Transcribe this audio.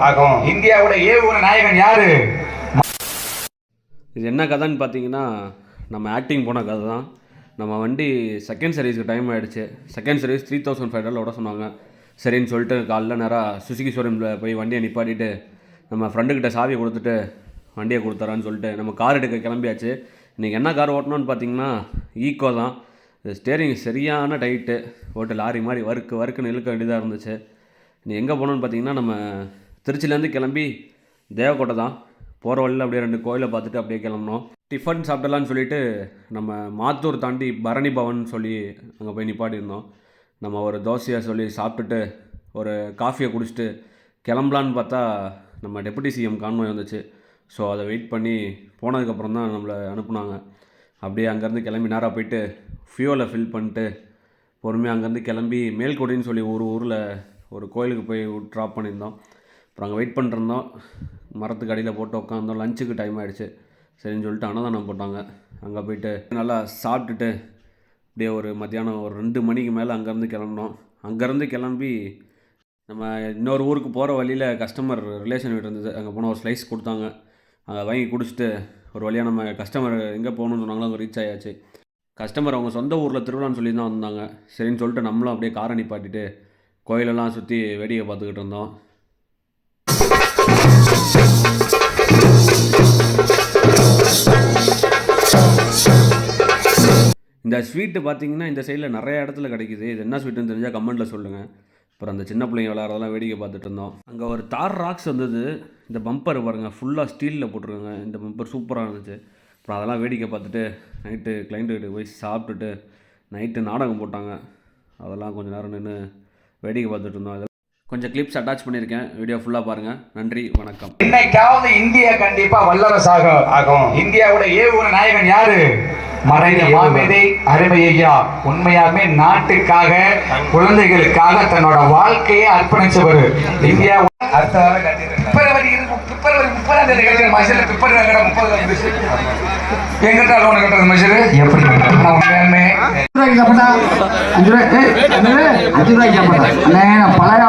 ஆகும். இந்தியாவோட ஏவுகணை நாயகன் யாரு? இது என்ன கதைன்னு பார்த்தீங்கன்னா, நம்ம ஆக்டிங் போன கதை தான். நம்ம வண்டி செகண்ட் சர்வீஸ்க்கு டைம் ஆகிடுச்சு. செகண்ட் சர்வீஸ் 3500 விட சொன்னாங்க. சரின்னு சொல்லிட்டு காலைல நேராக சுசுகி ஷோரூமில் போய் வண்டியை நிப்பாட்டிட்டு நம்ம ஃப்ரெண்டுக்கிட்ட சாவியை கொடுத்துட்டு வண்டியை கொடுத்துறான்னு சொல்லிட்டு நம்ம கார் எடுக்க கிளம்பியாச்சு. இன்றைக்கி என்ன கார் ஓட்டணும்னு பார்த்தீங்கன்னா ஈக்கோ தான். ஸ்டேரிங் சரியான டைட்டு ஓட்டு லாரி மாதிரி வறுக்குன்னு இழுக்க வேண்டியதாக இருந்துச்சு. நீ எங்கே போகணுன்னு பார்த்தீங்கன்னா, நம்ம திருச்சிலேருந்து கிளம்பி தேவக்கோட்டை தான் போகிற வழியில் அப்படியே 2 கோயிலை பார்த்துட்டு அப்படியே கிளம்புனோம். டிஃபன் சாப்பிடலான்னு சொல்லிட்டு நம்ம மாத்தூர் தாண்டி பரணி பவன் சொல்லி அங்கே போய் நிப்பாட்டியிருந்தோம். நம்ம ஒரு தோசையை சொல்லி சாப்பிட்டுட்டு ஒரு காஃபியை குடிச்சிட்டு கிளம்பலான்னு பார்த்தா நம்ம டெபுட்டி சிஎம் கான்வாய் வந்துச்சு. ஸோ அதை வெயிட் பண்ணி போனதுக்கப்புறம் தான் நம்மளை அனுப்புனாங்க. அப்படியே அங்கேருந்து கிளம்பி நேராக போயிட்டு ஃபியூலை ஃபில் பண்ணிட்டு பொறுமையாக அங்கேருந்து கிளம்பி மேல்கோடின்னு சொல்லி ஊரில் ஒரு கோயிலுக்கு போய் ட்ராப் பண்ணியிருந்தோம். அப்புறம் அங்கே வெயிட் பண்ணிருந்தோம். மரத்துக்கு அடியில் போட்டு உட்காந்தோம். லஞ்சுக்கு டைம் ஆகிடுச்சு. சரின்னு சொல்லிட்டு அன்னதானம் போட்டாங்க. அங்கே போயிட்டு நல்லா சாப்பிட்டுட்டு அப்படியே ஒரு மத்தியானம் ஒரு 2 மணிக்கு மேலே அங்கேருந்து கிளம்பினோம். அங்கேருந்து கிளம்பி நம்ம இன்னொரு ஊருக்கு போகிற வழியில் கஸ்டமர் ரிலேஷன் வீடு இருந்தது. அங்கே போனால் ஒரு ஸ்லைஸ் கொடுத்தாங்க. அதை வாங்கி குடிச்சிட்டு ஒரு வழியாக நம்ம கஸ்டமர் எங்கே போகணுன்னு சொன்னாங்களோ அங்கே ரீச் ஆயாச்சு. கஸ்டமர் அவங்க சொந்த ஊரில் திருவிழான்னு சொல்லி தான் வந்தாங்க. சரின்னு சொல்லிட்டு நம்மளும் அப்படியே காரை நிப்பாட்டிட்டு கோயிலெல்லாம் சுற்றி வேடிக்கை பார்த்துக்கிட்டு இருந்தோம். இந்த ஸ்வீட்டு பார்த்தீங்கன்னா இந்த சைடில் நிறைய இடத்துல கிடைக்குது. இது என்ன ஸ்வீட்டுன்னு தெரிஞ்சால் கமெண்ட்டில் சொல்லுங்கள். அப்புறம் அந்த சின்ன பிள்ளைங்க விளையாடுறதெல்லாம் வேடிக்கை பார்த்துட்டு இருந்தோம். அங்கே ஒரு தார் ராக்ஸ் வந்தது. இந்த பம்பர் பாருங்கள், ஃபுல்லாக ஸ்டீலில் போட்டிருக்காங்க. இந்த பம்பர் சூப்பராக இருந்துச்சு. அப்புறம் அதெல்லாம் வேடிக்கை பார்த்துட்டு நைட்டு கிளைண்ட்டுக்கிட்ட போய் சாப்பிட்டுட்டு நைட்டு நாடகம் போட்டாங்க. அதெல்லாம் கொஞ்சம் நேரம் நின்று வேடிக்கை பார்த்துட்டு இருந்தோம். அதில் கொஞ்சம் கிளிப்ஸ் அட்டாச் பண்ணியிருக்கேன். வீடியோ ஃபுல்லாக பாருங்கள். நன்றி, வணக்கம். இன்னைக்காவது இந்தியா கண்டிப்பா வல்லரசாக ஆகும். இந்தியாவோட ஏவுகணை நாயகன் யாரு? மறைந்த மாமேதை அருமை ஐயா. உண்மையாலுமே நாட்டுக்காக குழந்தைகளுக்காக தன்னோட வாழ்க்கையை அர்ப்பணிச்சவர். இந்தியா பிப்ரவரி 30 கட்டுற மனுஷன் பிப்ரவரி 30 எங்கிட்ட லோன் கட்டுறது மனுஷன் எப்படி உண்மையாலுமே 5 ரூபாய்க்கு பழைய